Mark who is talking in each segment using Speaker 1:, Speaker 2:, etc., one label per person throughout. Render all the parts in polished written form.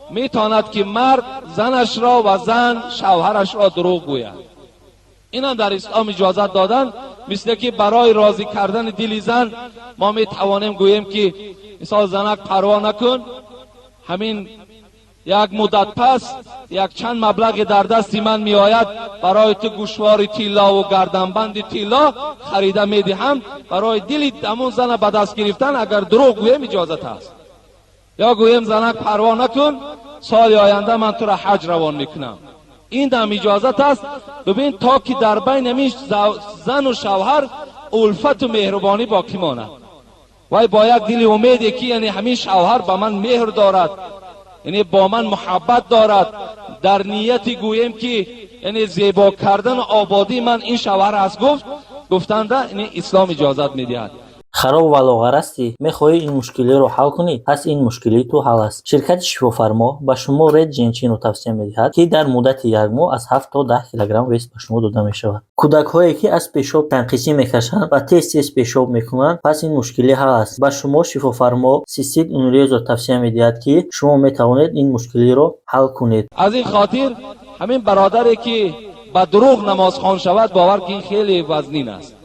Speaker 1: میتواند که مرد زنش را و زن شوهرش را دروغ گوید. اینا در اسلام اجازت دادن، مثل که برای راضی کردن دل زن ما میتوانیم گوییم که مثلا زنک پروا نکن، همین یک مدت پس یک چند مبلغ در دست من می آید، برای تو گوشوار طلا و گردنبند طلا خریده می دهم، برای دل همون زن به دست گرفتن اگر دروغ گویم اجازت است. یا گویم زنک پروا نکن، سال آینده من تو را حج روان میکنم، این هم اجازت است. ببین تا که در بین زن و شوهر الفت و مهربانی باقی ماند، وای با یک دل امیدی که یعنی همین شوهر با من مهر دارد، یعنی با من محبت دارد، در نیتی گویم که یعنی زیبا کردن و آبادی من این شوهر است گفتنده، یعنی اسلام اجازت میدهد.
Speaker 2: خراب و لاغرستی میخواهی این مشکلی رو حل کنی؟ پس این مشکلی تو حل است. شرکت شفافرما به شما رد جنچین رو توصیه میدهد که در مدت یک ماه از 7 تا 10 کیلوگرم وزن به شما داده میشود. کودک هایی که از پیشاب تنقیصی میکشند و تیز پیشاب میکنند، پس این مشکلی حل است. به شما شفافرما سیستید اونوریز رو توصیه میدهد که شما میتوانید این مشکلی رو حل کنید.
Speaker 1: از این خاطر همین برادری که با دروغ نماز خوان شود، باور که این خیلی وزنین است.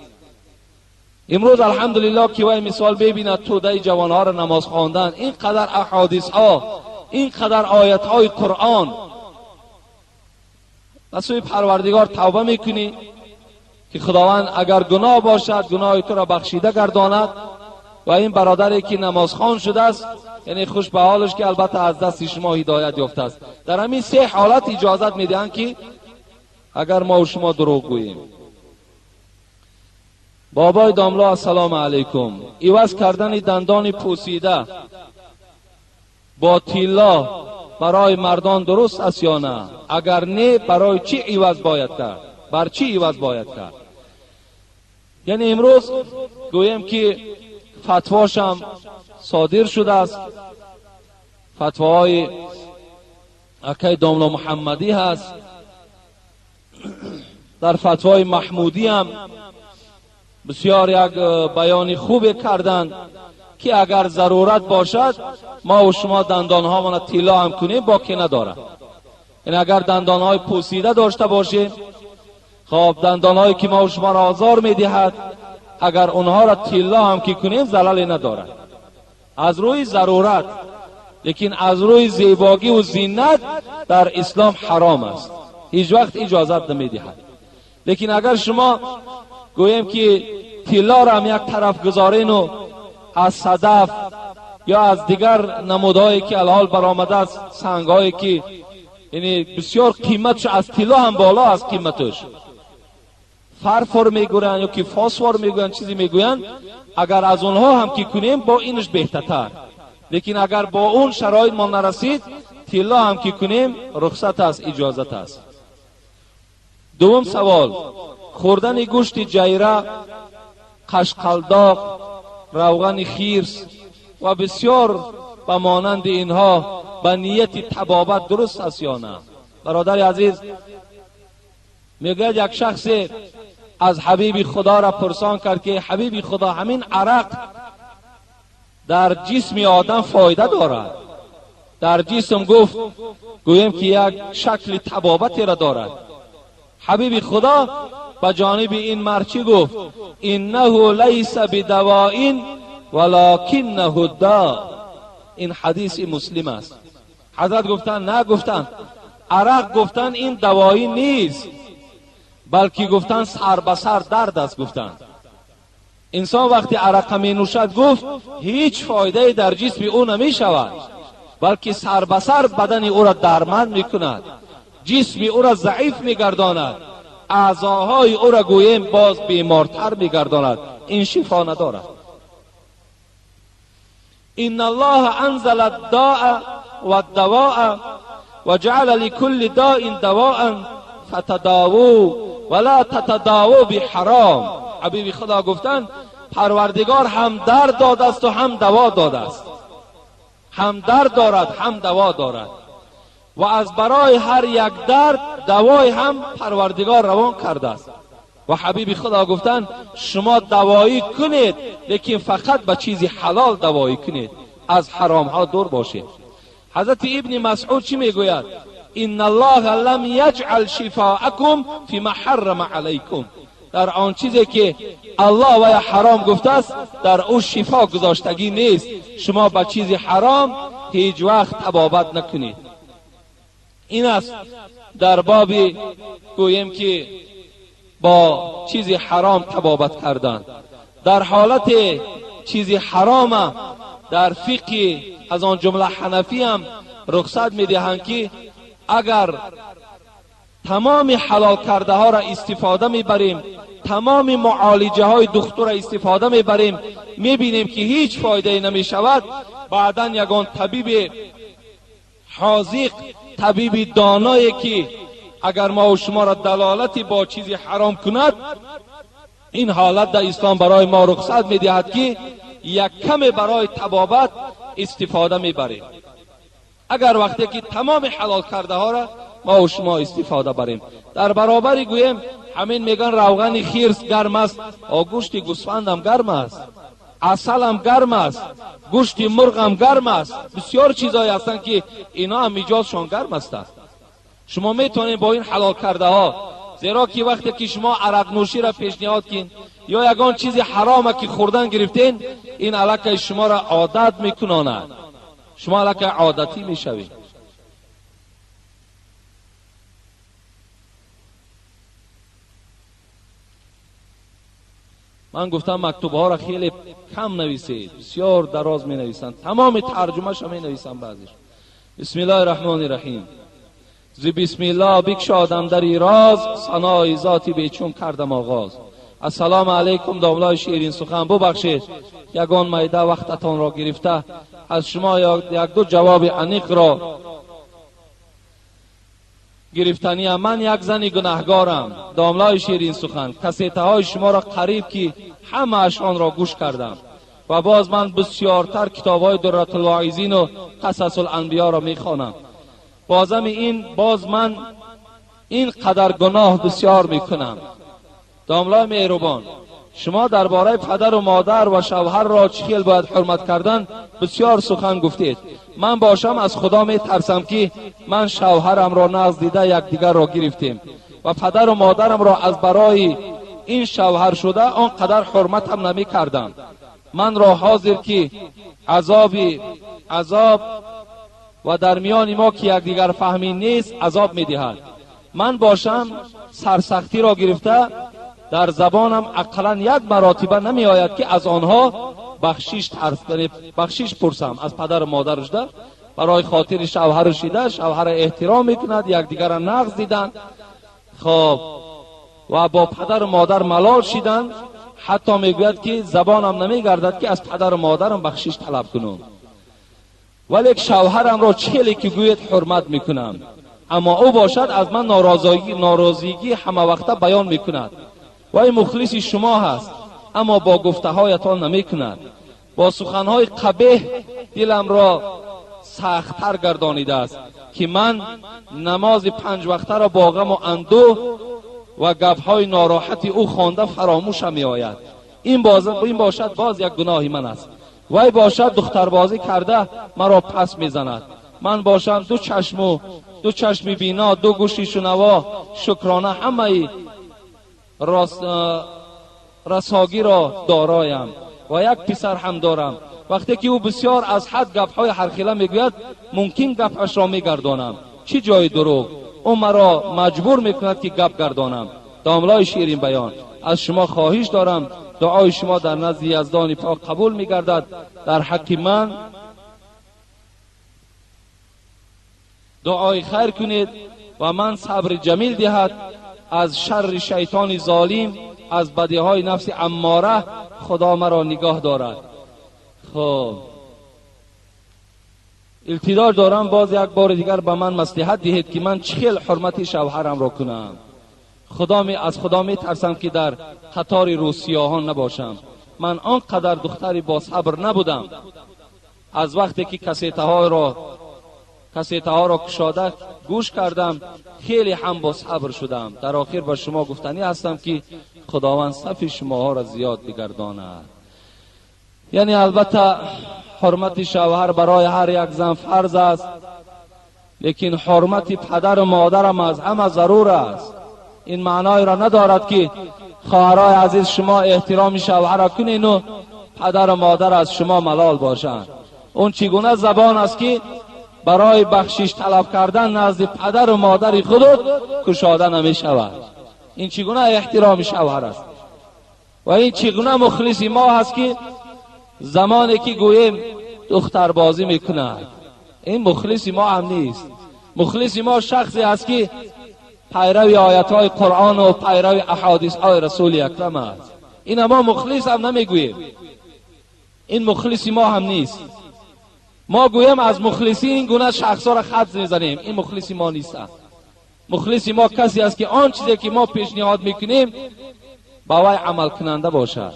Speaker 1: امروز الحمدلله که وای مثال ببیند توده جوانها را نماز خواندن، اینقدر احادیث ها، اینقدر آیت های قرآن، به سوی پروردگار توبه میکنی که خداوند اگر گناه باشد گناه تو را بخشیده گرداند. و این برادری که نماز خوان شده است، یعنی خوش به حالش که البته از دست شما هدایت یافته است. در همین سه حالت اجازت میدهند که اگر ما و شما دروغ گوییم. بابای داملا السلام علیکم، عوض کردن دندان پوسیده با طلا برای مردان درست است یا نه؟ اگر نه برای چی عوض باید کرد؟ بر چی عوض باید کرد؟ یعنی امروز گویم که فتواشم صادر شده است، فتواهای اکای داملا محمدی هست، در فتوای محمودی هم بسیار یک بیان خوب کردند که اگر ضرورت باشد ما و شما دندانها من طلا هم کنیم باقی نداره. این اگر دندانهای پوسیده داشته باشیم، خب دندانهایی که ما و شما را آزار میدهد، اگر اونها را طلا هم که کنیم ضرری نداره از روی ضرورت. لیکن از روی زیبایی و زینت در اسلام حرام است، هیچ وقت اجازت نمیدهد. لیکن اگر شما گویم که طلا را هم یک طرف گذارین و از صدف یا از دیگر نمودهایی که الحال برآمده است، سنگهایی که یعنی بسیار قیمتش از طلا هم بالا از قیمتش، فرفر میگوین یا که فاسفور میگوین چیزی میگوین، اگر از اونها هم که کنیم با اینش بهتر. لیکن اگر با اون شرایط ما نرسید، طلا هم که کنیم رخصت است، اجازت است. دوم سوال، خوردن گوشت جیره، قشقلداق، روغن خیرس و بسیار به مانند اینها به نیت طبابت درست است یا نه؟ برادر عزیز، میگه یک شخص از حبیب خدا را پرسان کرد که حبیب خدا همین عرق در جسم آدم فایده دارد؟ در جسم گفت گویم که یک شکل طبابتی را دارد. حبیب خدا به جانب این مرچی گفت انه لیس بدواء ولکنه داء. این حدیث مسلم است. حضرت گفتن نه، گفتن عرق، گفتن این دوایی نیست، بلکه گفتن سر به سر درد است. گفتن انسان وقتی عرق می نوشد گفت هیچ فایده در جسم او نمی شود، بلکه سر به سر بدن او را درمند می کند، جسم او را ضعیف می گرداند، اعضاهای او را گویم باز بیمارتر می گرداند. این شفا ندارد. ان الله انزل الداء والدواء وجعل لكل داء دواء فتداووا ولا تتداووا بحرام. حبیب خدا گفتند پروردگار هم درد داده است و هم دوا داده است، هم درد دارد هم دوا دارد و از برای هر یک درد دوای هم پروردگار روان کرده است. و حبیب خدا گفتند شما دوایی کنید، لیکن فقط به چیزی حلال دوایی کنید، از حرام ها دور باشید. حضرت ابن مسعود چی میگوید؟ ان الله لم یجعل شفاءکم فيما حرم علیکم. در آن چیزی که الله و حرام گفته است در او شفا گذاشتگی نیست. شما به چیز حرام هیچ وقت طبابت نکنید. این است در باب گویم که با چیز حرام طبابت کردن. در حالت چیز حرام در فقه از آن جمله حنفی هم رخصت میدهند که اگر تمام حلال کرده ها را استفاده میبریم، تمام معالجه های دکتر را استفاده میبریم، میبینیم که هیچ فایده نمیشود، بعدا یگان طبیب حاذق، طبیب دانایی که اگر ما و شما را دلالتی با چیزی حرام کند، این حالت در اسلام برای ما رخصت میدهد که یک کم برای طبابت استفاده میبریم. اگر وقتی که تمام حلال کرده ها را ما و شما استفاده بریم. در برابری گویم همین میگن روغن خرس گرم است، گوشت گوسفند هم گرم است، عسل هم گرم است، گوشت مرغ هم گرم است، بسیار چیزایی هستند که اینا هم میجازشان گرم است. شما میتونید با این حلال کرده ها، زیرا که وقتی که شما عرق نوشی را پیشنهاد کین یا یگان چیز حرامه که خوردن گرفتین، این علاقه شما را عادت میکناند، شما علاقه عادتی میشوید. من گفتم مکتوب ها را خیلی کم نویسید، بسیار دراز می نویسند، تمام ترجمه شو می نویسند بعضیش. بسم الله الرحمن الرحیم. ز بسم الله بگشادم دری راز، ثنای ذاتی بیچون کردم آغاز. السلام علیکم داملای شیرین سخن، ببخشید یگان میده وقتتان را گرفته، از شما یک دو جواب انیق را گرفتنی. من یک زن گناهگارم داملای شیرین سخن، کسیته های شما را قریب که همه اشان را گوش کردم و باز من بسیارتر کتاب های دررة الواعظین و قصص الانبیا را میخوانم. باز من این قدر گناه بسیار میکنم. داملای مهربان، شما درباره پدر و مادر و شوهر را چخیل باید حرمت کردن بسیار سخن گفتید. من باشم از خدا می ترسم که من شوهرم را نقض دیده یکدیگر را گرفتیم و پدر و مادرم را از برای این شوهر شده آنقدر حرمتم نمی کردم. من را حاضر که عذاب و در میان ما که یکدیگر فهمی نیست عذاب می دهد. من باشم سرسختی را گرفته در زبانم اقلا یک مراتبه نمی آید که از آنها بخشش پرسم. از پدر و مادرش ده برای خاطر شوهرش ده، شوهر احترام میکند، یکدیگر را نقض دیدن، خب و با پدر و مادر ملال شدن، حتی میگوید که زبانم نمیگردد که از پدر و مادرم بخشش طلب کنم، ولی شوهرم را چلی که گوید حرمت میکنم، اما او باشد از من ناراضگی همه وقته بیان میکند و این مخلص شما هست، اما با گفته هایتان نمی کند. با سخنهای قبیح دلم را سخت‌تر گردانیده است که من نماز 5 وقته را با غم و اندوه و گپ‌های ناراحتی او خوانده فراموشم می آید. این باشد باز یک گناهی من است. وی باشد دختربازی کرده مرا پس میزند. من باشم دو چشم بینا، دو گوش شنوا، شکرانه همه رساگی را دارایم و یک پسر هم دارم. وقتی که او بسیار از حد گپ‌های هرخیله میگوید ممکن گپش را میگردانم. چی جای دروغ؟ او مرا مجبور میکند که گپ گردانم. داملای شیرین بیان، از شما خواهش دارم دعای شما در نزد یزدان پاک قبول میگردد. در حق من دعای خیر کنید و من صبر جمیل دهد از شر شیطان ظالم، از بدیهای نفس اماره خدا مرا نگاه دارد. خب التجا دارم باز یک بار دیگر به من مصلحت دهید که من چخیل حرمت شوهرم را کنم. از خدا می ترسم که در قطار روسیاهان نباشم. من آنقدر دختری با صبر نبودم. از وقتی که کسیته ها را کشاده گوش کردم خیلی هم با صبر شدم. در آخر به شما گفتنی هستم که خداوند صف شما ها را زیاد بگرداند. یعنی البته حرمت شوهر برای هر یک زن فرض است، لیکن حرمت پدر و مادرم از همه ضرور است. این معنای را ندارد که خواهرای عزیز شما احترام شوهر را کنین و پدر و مادر از شما ملال باشند. اون چگونه زبان است که برای بخشش طلب کردن نزد پدر و مادر خودت کشاده نمی شود. این چگونه احترام شوهر است و این چگونه مخلص ما هست که زمانی که گوییم دختر بازی میکنه، این مخلص ما هم نیست. مخلص ما شخصی است که پیروی آیت های قرآن و پیروی احادیث های رسول اکرم است. این ما مخلص هم نمیگوییم، این مخلص ما هم نیست. ما گویم از مخلصین این گونه شخصا را خط میزنیم، این مخلص ما نیست. مخلص ما کسی است که آن چیزی که ما پیشنهاد میکنیم با وی عمل کننده باشد.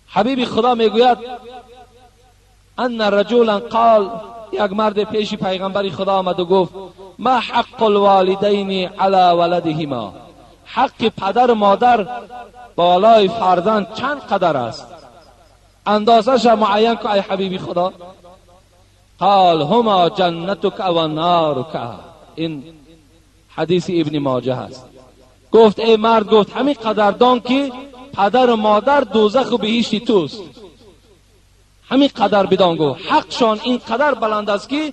Speaker 1: حبیب خدا میگوید ان رجلا قال، یک مرد پیش پیغمبر خدا آمد و گفت ما حق الوالدین علی ولدهما، حق پدر و مادر بالای فرزند چند قدر است؟ اندازش معین که ای حبیب خدا. قال هما جنتک و نارک، این حدیث ابن ماجه است. گفت ای مرد، گفت همین قدردان که پدر و مادر دوزخ و بهشت توست، همین قدر بدان. گفت حقشان این قدر بلند است که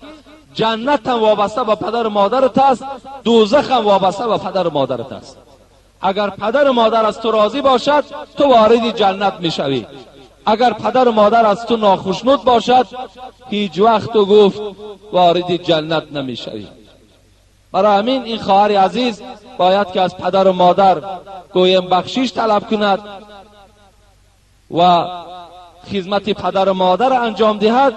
Speaker 1: جنت هم وابسته به پدر و مادرت است، دوزخ هم وابسته به پدر و مادرت است. اگر پدر و مادر از تو راضی باشد تو وارد جنت میشوی، اگر پدر و مادر از تو ناخشنود باشد هیچ وقت تو گفت وارد جنت نمیشوی. برای همین این خواهر عزیز باید که از پدر و مادر گویم بخشش طلب کند و خدمت پدر و مادر انجام دهد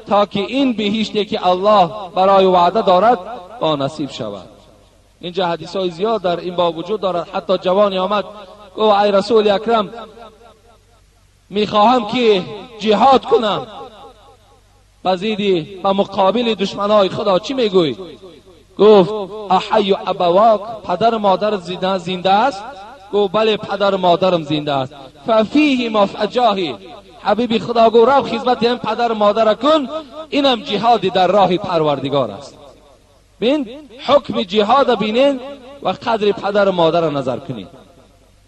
Speaker 1: تا که این بهشتی که الله برای وعده دارد با نصیب شود. اینجا حدیث های زیاد در این باب وجود دارد. حتی جوانی آمد گفت ای رسول اکرم میخواهم که جهاد کنم بزیدی و مقابل دشمنای خدا، چی میگوی؟ گفت احی ابواک، پدر و مادر زنده است؟ گفت بله پدر و مادرم زنده است. ففیه مفجاهی، حبیب خدا گفت رو خدمت هم پدر و مادر کن، اینم جهاد در راه پروردگار است. بین حکم جهاد بینین و قدر پدر و مادر را نظر کنین.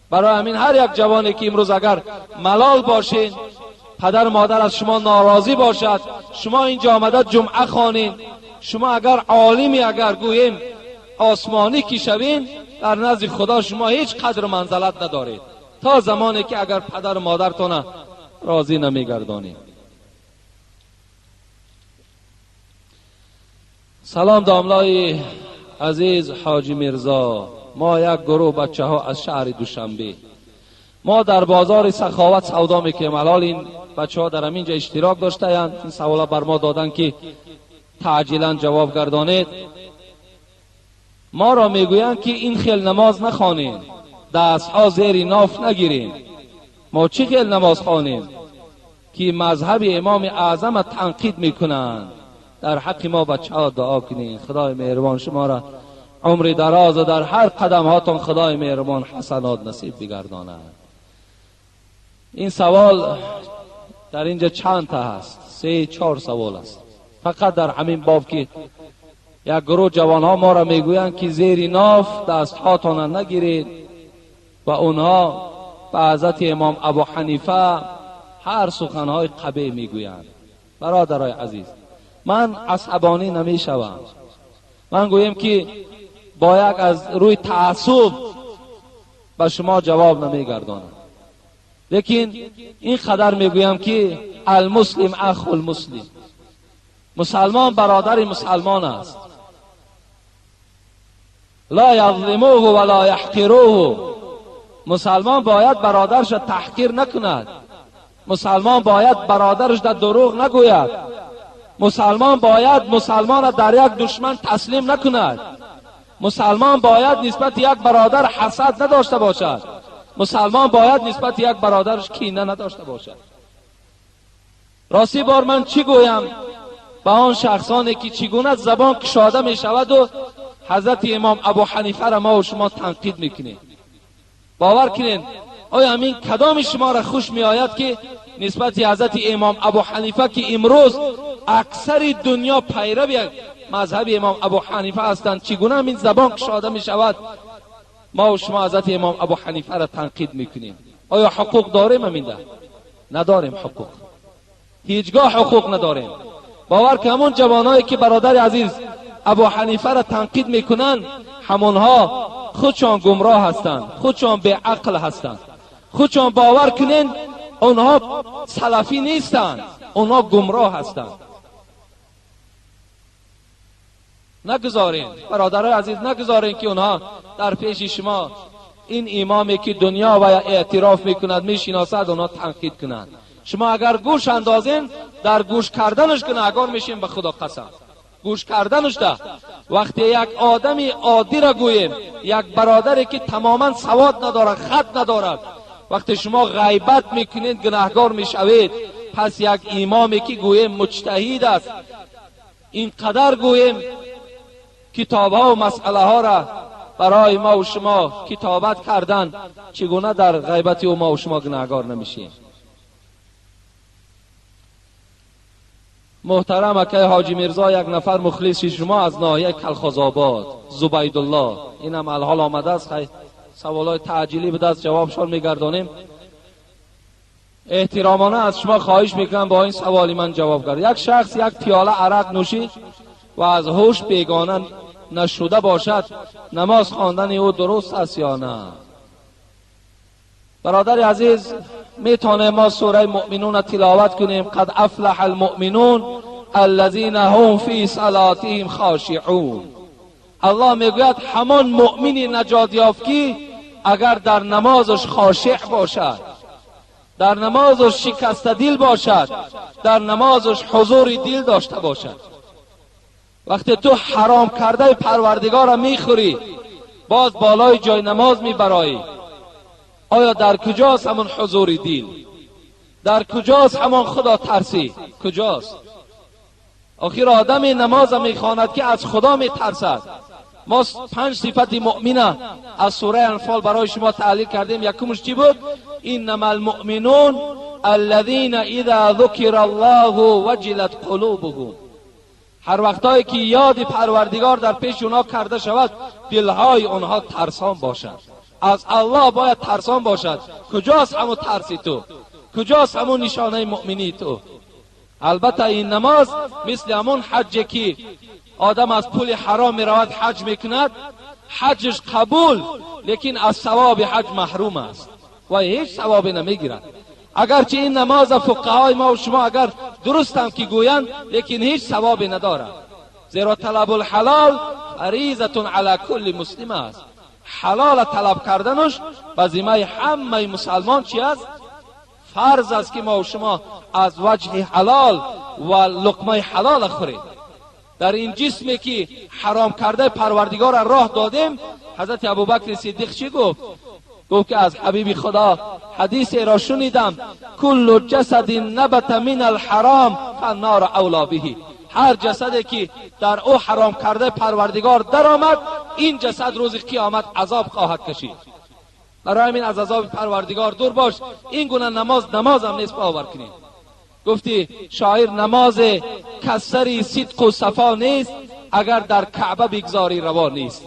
Speaker 1: برای همین هر یک جوانی که امروز اگر ملال باشین، پدر و مادر از شما ناراضی باشد، شما اینجا آمده جمعه خوانین، شما اگر عالمی اگر گوییم آسمانی که شوین، در نزد خدا شما هیچ قدر و منزلت ندارید تا زمانی که اگر پدر و مادرتون راضی نمیگردانید. سلام داملای عزیز حاجی میرزا، ما یک گروه بچه ها از شهر دوشنبه، ما در بازار سخاوت سودا میکنیم. الان این بچه ها در همینجا اشتراک داشتند، این سوالا بر ما دادن که تعجیلا جواب گردانید. ما را میگویند که این خیل نماز نخوانید، دست ها زیر ناف نگیرید. ما چی خیل نماز خوانیم که مذهب امام اعظم تنقید میکنند؟ در حق ما بچه ها دعا کنید. خدای مهربان شما را عمر دراز و در هر قدم هاتون خدای مهربان حسنات نصیب بگرداند. این سوال در اینجا چند تا هست؟ 3-4 سوال است فقط در همین باب که یک گروه جوان ها ما را میگویند که زیر ناف دست هاتون نگیرید و اونها به حضرت امام ابو حنیفه هر سخنهای قبیح میگویند. برادرای عزیز، من عصبانی نمیشوم، من گویم که باید از روی تعصب به شما جواب نمیگردانم، لیکن این قدر میگویم که المسلم اخو المسلم، مسلمان برادر مسلمان است. لا یظلموه ولا یحقروه، مسلمان باید برادرش تحقیر نکند، مسلمان باید برادرش در دروغ نگوید، مسلمان باید مسلمان در یک دشمن تسلیم نکند، مسلمان باید نسبت یک برادر حسد نداشته باشد، مسلمان باید نسبت یک برادرش کینه نداشته باشد. راستی بار من چی گویم به آن شخصانی که چگونه زبان کشاده می شود و حضرت امام ابو حنیفه را ما و شما تنقید میکنیم؟ باور کنین آیا همین کدام شما را خوش می آید که نسبت حضرت امام ابو حنیفه که امروز اکثر دنیا پیرو یک مذهب امام ابو حنیفه هستند، چگونه این زبان گشاده می شود؟ ما و شما حضرت امام ابو حنیفه را تنقید میکنیم. آیا حقوق داریم؟ امینده نداریم. حقوق هیچگاه حقوق نداریم. باور که همون جوانایی که برادر عزیز ابو حنیفه را تنقید میکنند، همونها خودشان گمراه هستند، خودشان به عقل هستند. خودشان باور کنین اونها سلفی نیستند، اونها گمراه هستند. نگذارین برادرای عزیز، نگذارین که اونها در پیش شما این امامی که دنیا و اعتراف میکند میشناسد اونها تنقید کنند. شما اگر گوش اندازین در گوش کردنش گناهگار میشین. به خدا قسم گوش کردنش ده. وقتی یک آدمی عادی را گوییم، یک برادری که تماما سواد ندارد، خط ندارد، وقتی شما غیبت میکنید گناهگار میشوید. پس یک امامی که گوییم مجتهد است، اینقدر گوییم کتابها و مسئله ها را برای ما و شما کتابت کردن، چگونه در غیبت او ما و شما گناهگار نمیشیم؟ محترم اکای حاجی میرزا، یک نفر مخلص شما از ناحیه کلخازآباد، زبیدالله، اینم الحال آمده است. سوالای تعجیلی به دست جوابشان میگردانیم. احترامانه از شما خواهش میکنم با این سوالی من جواب گردید. یک شخص یک پیاله عرق نوشید و از هوش بیگانه نشده باشد، نماز خواندن او درست است یا نه؟ برادر عزیز، میتونه ما سوره مؤمنون تلاوت کنیم. قد افلح المؤمنون الذين هم فی صلاتهم خاشعون. الله میگوید همان مؤمن نجات یافته اگر در نمازش خاشع باشد، در نمازش شکست دل باشد، در نمازش حضور دل داشته باشد. وقتی تو حرام کرده پروردگار را میخوری، باز بالای جای نماز میبرایی، آیا در کجاست همون حضور دل؟ در کجاست همون خدا ترسی؟ کجاست؟ آخر آدم نماز میخواند که از خدا میترسد. ما 5 صفت مؤمنه از سوره انفال برای شما تعلیل کردیم. یکمش چی بود؟ انما المؤمنون الذين اذا ذکر الله وجلت قلوبهم. هر وقتایی که یاد پروردگار در پیش اونها کرده شود، دلهای اونها ترسان باشد. از الله باید ترسان باشد. کجاست همون ترسی تو؟ کجاست همون نشانه مؤمنی تو؟ البته این نماز مثل همون حجی که آدم از پول حرام می رود حج میکند، حجش قبول، لیکن از ثواب حج محروم است و هیچ ثوابی نمیگیرد. اگرچه این نماز فقهای ما و شما اگر درست هم که گویند، لیکن هیچ ثوابی ندارد. زیرا طلب الحلال فریضه علی کل مسلم است. حلال طلب کردنش به ذمه همه مسلمان چی است؟ فرض است که ما و شما از وجه حلال و لقمه حلال خوریم. در این جسمی که حرام کرده پروردگار را راه دادیم، حضرت ابوبکر صدیق چی گفت؟ گفت که از حبیب خدا حدیث را شنیدم، کل جسد نبت من الحرام فالنار اولا به. هر جسدی که در او حرام کرده پروردگار در آمد، این جسد روز قیامت عذاب خواهد کشید. برای همین از عذاب پروردگار دور باش. این گونه نماز هم نیست باور کنید. گفتی شاعر نماز کسری صدق و صفا نیست اگر در کعبه بگذاری روا نیست.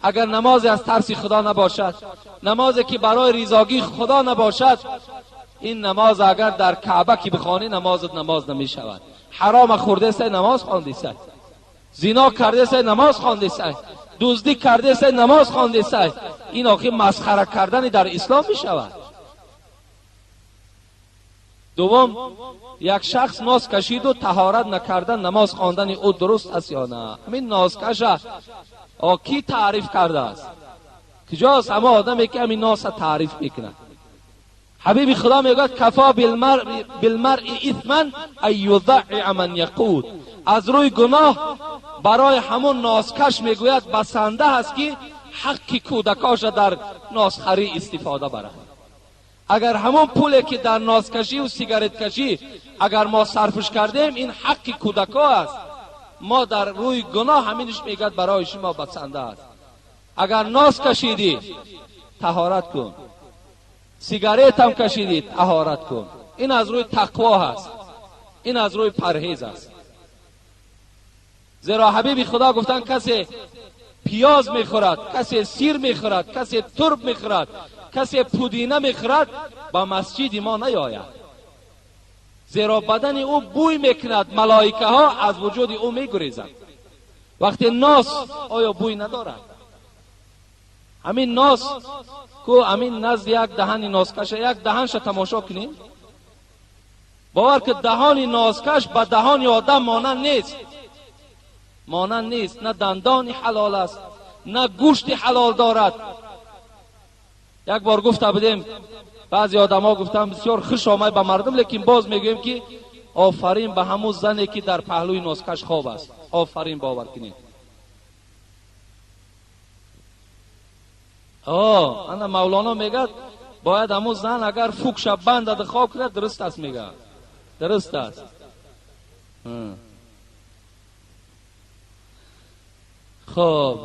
Speaker 1: اگر نماز از ترس خدا نباشد، نمازی که برای رضاگی خدا نباشد، این نماز اگر در کعبه که بخوانی نمازت نماز نمی شود. حرام خورده سه نماز خوانده سه، زنا کرده سه نماز خوانده سه، دزدی کرده سه نماز خوانده سه. این آخه مسخره کردن در اسلام می شود. دوم، یک شخص ناز کشید و طهارت نکردن نماز خواندن او درست است یا نه؟ همین نازکش کی تعریف کرده است؟ کجاست همه آدمی که همین ناز تعریف میکنه؟ حبیب خدا میگوید کفا بالمرء اثما ان یضع من یقود. از روی گناه برای همون نازکش میگوید بسنده است که حق کودکاش در نازخری استفاده برد. اگر همون پولی که در نازکشی و سیگارت کشی اگر ما صرفش کردیم، این حق کودکا است. ما در روی گناه همینش میگد برای شما بسنده است. اگر ناز کشیدی طهارت کن، سیگارت هم کشیدی طهارت کن. این از روی تقوا هست، این از روی پرهیز است. زیرا حبیب خدا گفتن کسی پیاز میخورد، کسی سیر میخورد، کسی ترب میخورد، کسی پودینه میخورد، با مسجد ما نیاید، زیرا بدن او بوی میکند، ملائکه ها از وجود او میگریزند. وقتی ناس آیا بوی ندارد؟ همین ناس کو همین نزد یک دهن ناسکش، یک دهنش تماشا کنیم، باور که دهان ناسکش به دهان آدم مانند نیست. نه دندانی حلال است، نه گوشت حلال دارد. یک بار گفته بودیم، بعضی آدم ها گفتن بسیار خوش آمد به مردم، لیکن باز میگویم که آفرین به همون زنی که در پهلوی ناسکش خواب است. آفرین، باور کنید. انا مولانا میگه باید همون زن اگر فوکش بند خواب کنه درست است. میگه درست است. خب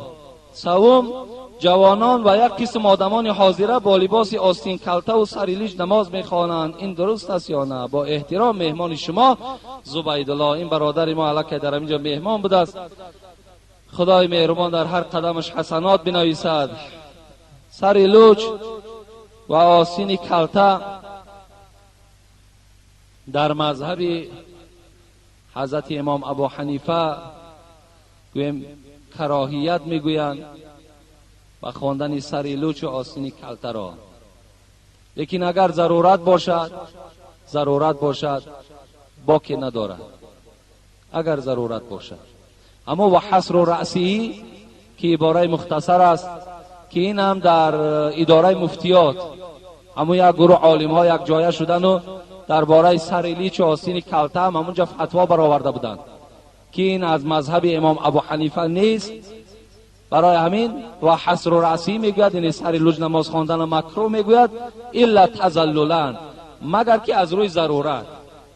Speaker 1: سوم، جوانان و یک قسم آدمان حاضره با لباس آستین کلته و سریلیج نماز میخوانند. این درست است یا نه؟ با احترام مهمان شما زبیدالله. این برادر ما الکی در اینجا مهمان بوده است، خدای مهربان در هر قدمش حسنات بنویسد. سریلوچ و آستین کلته در مذهب حضرت امام ابو حنیفه گویم کراهیت میگویند و خواندن سریلوچ و آستین کلته را، لیکن اگر ضرورت باشد باکی ندارد. اگر ضرورت باشد. اما و حصر رأسی که عباره مختصر است، که این هم در اداره مفتیات اما یک گروه عالم ها یک جایه شدن و درباره سریلیچ و آستین کلته هم همونجا فتوا برآورده بودند که این از مذهب امام ابو حنیفه نیست. برای همین و حصر رأسی میگوید، یعنی سریلوچ نماز خواندن مکروه میگوید، الا تذللا، مگر که از روی ضرورت.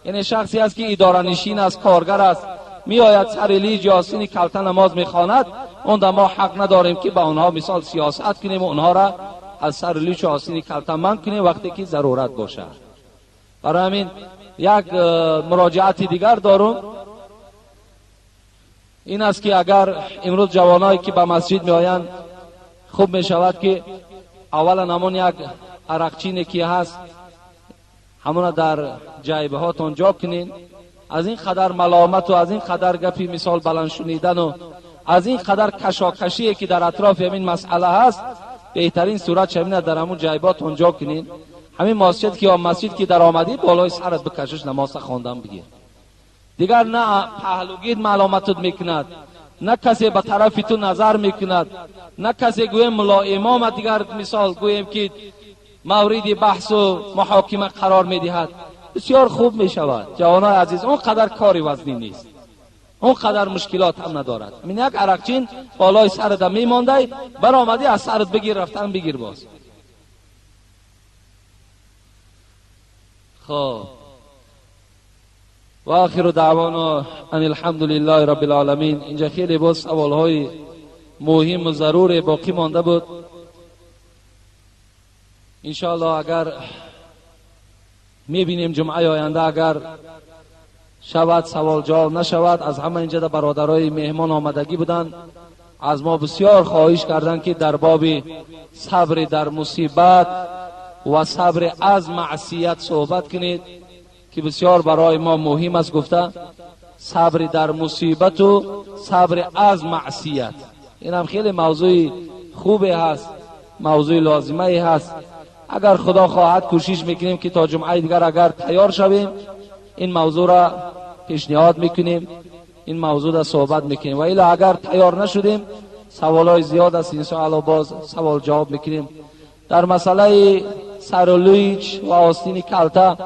Speaker 1: یعنی شخصی است که اداره نشین است، کارگر است، میآید سریلیچ یا آستین کلته نماز میخواند، اون ما حق نداریم که با اونها مثال سیاست کنیم و اونها را از سریلیچ و آستین کلته منع کنیم وقتی که ضرورت باشد. برای همین یک مراجعت دیگر دارم، این است که اگر امروز جوانایی که به مسجد می آیند، خوب می شود که اولا همون یک عرقچینی که هست همون در جیبه هاتون جا کنین. از این قدر ملامت و از این قدر گپی مثال بلند شنیدن و از این قدر کشاکشی که در اطراف همین مسئله هست، بهترین صورت چمینه در همون جیباتون جا کنین. همین مسجد که در آمدی بالای سرت بکشش نماز خواندن بگیر. دیگر نه پهلوگیر ملامتت میکند، نه کسی به طرف تو نظر میکند، نه کسی گویم ملا امام دیگر مثال گویم که مورد بحث و محاکمه قرار میدهد. بسیار خوب میشود جوانای عزیز، اون قدر کاری وزنی نیست، اون قدر مشکلات هم ندارد. من یک عرقچین بالای سرت میمانده، برآمدی از سرت بگیر، رفتن بگیر باز. خب و آخر دعوانا ان الحمد لله رب العالمین. اینجا خیلی باز سوالهای مهم و ضروری باقی مانده بود. انشاءالله اگر میبینیم جمعه آینده اگر شود سوال جواب نشود، از همه اینجا برادرای مهمان آمدگی بودند، از ما بسیار خواهش کردند که در باب صبر در مصیبت و صبر از معصیت صحبت کنید که بسیار برای ما مهم است. گفته صبر در مصیبت و صبر از معصیت، این هم خیلی موضوع خوبی هست، موضوع لازمه هست. اگر خدا خواهد کوشش میکنیم که تا جمعه دیگر اگر تیار شویم این موضوع را پیشنهاد میکنیم، این موضوع را صحبت میکنیم، و الا اگر تیار نشدیم سوالای زیاد است، انشاءالله باز سوال جواب میکنیم. در مسئله سرولویچ و آستین کلته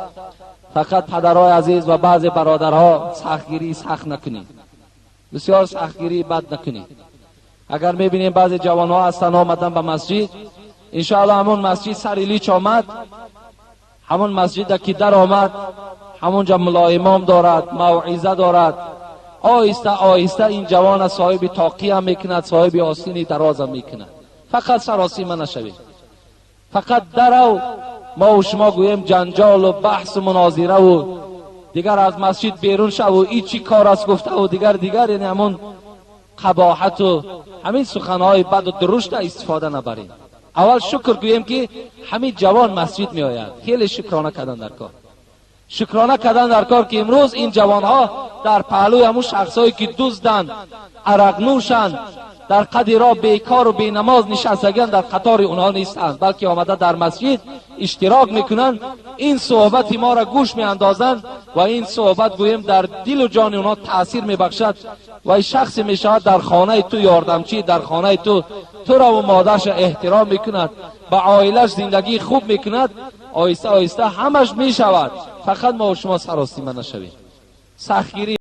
Speaker 1: فقط پدرای عزیز و بعض برادرها سختگیری سخت نکنید، بسیار سختگیری بد نکنید. اگر میبینیم بعضی جوانها هستن آمدن به مسجد، انشاءالله همون مسجد سریلیچ آمد، همون مسجد که در آمد همونجا ملا امام دارد، موعظه دارد، آهسته آهسته این جوان صاحب تاقی هم میکند، صاحب آستین دراز هم میکند. فقط سراسیمه نشوید، فقط درو ما و شما گوییم جنجال و بحث و مناظره و دیگر از مسجد بیرون شو و این چی کار است گفته و دیگر یعنی همون قباحت و همین سخنهای بد و درشت استفاده نبریم. اول شکر گوییم که همین جوان مسجد می آید. خیلی شکرانه کردن در کار، شکرانه کردن در کار که امروز این جوانها در پهلوی همون شخصایی که دزدند، عرق نوشند، در قدی را بیکار و بینماز نشستگان در قطار اونها نیستند، بلکه آمده در مسجد اشتراک میکنند، این صحبت ما را گوش میاندازند و این صحبت گویم در دل و جان اونها تاثیر میبخشد و این شخص میشود در خانه تو یاردمچی، در خانه تو را و مادرش احترام میکند، با عائلش زندگی خوب میکند. آیسته آیسته همش میشود، فقط ما و شما سراسیمه نشویم. سختگیری